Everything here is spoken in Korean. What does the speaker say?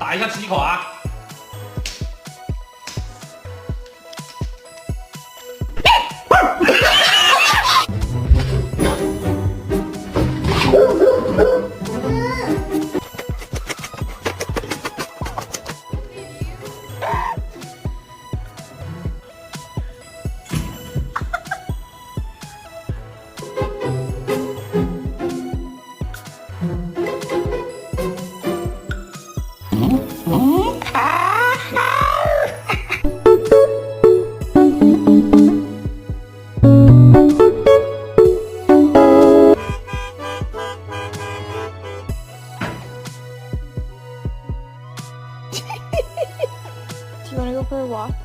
打一下吃几口啊。Do you want to go for a walk?